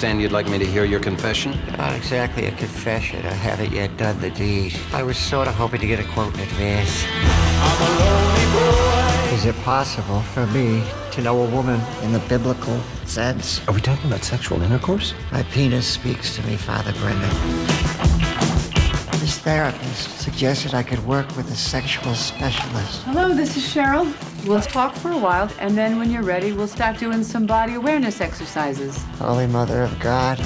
understand you'd like me to hear your confession? Not exactly a confession. I haven't yet done the deed. I was sort of hoping to get a quote in advance. I'm a lonely boy. Is it possible for me to know a woman in the biblical sense? Are we talking about sexual intercourse? My penis speaks to me, Father Brendan. This therapist suggested I could work with a sexual specialist. Hello, this is Cheryl. We'll talk for a while, and then when you're ready, we'll start doing some body awareness exercises. Holy Mother of God,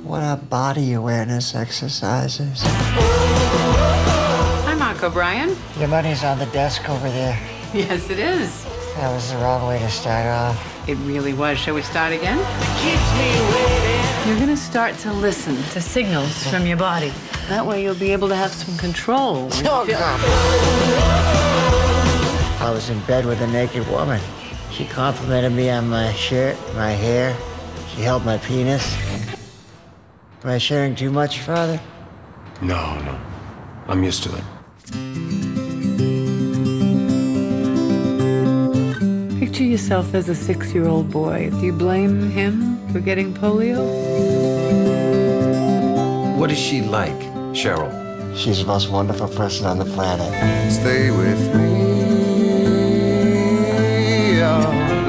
what are body awareness exercises? Hi, Mark O'Brien. Your money's on the desk over there. Yes, it is. That was the wrong way to start off. It really was. Shall we start again? You're going to start to listen to signals from your body. That way you'll be able to have some control. I was in bed with a naked woman. She complimented me on my shirt, my hair. She held my penis. Am I sharing too much, Father? No. I'm used to it. Picture yourself as a 6-year-old boy. Do you blame him for getting polio? What is she like, Cheryl? She's the most wonderful person on the planet. Stay with me.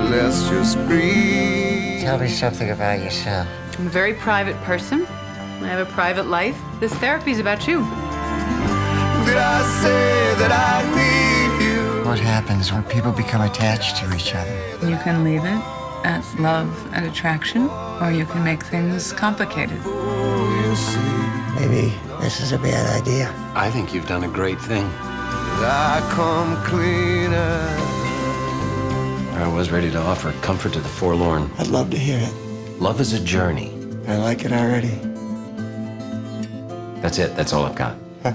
Let's just breathe. Tell me something about yourself. I'm a very private person. I have a private life. This therapy's about you. Did I say that I need you? What happens when people become attached to each other? You can leave it at love and attraction, or you can make things complicated. You see, Maybe this is a bad idea. I think you've done a great thing. I come cleaner. I was ready to offer comfort to the forlorn. I'd love to hear it. Love is a journey. I like it already. That's it. That's all I've got. Huh.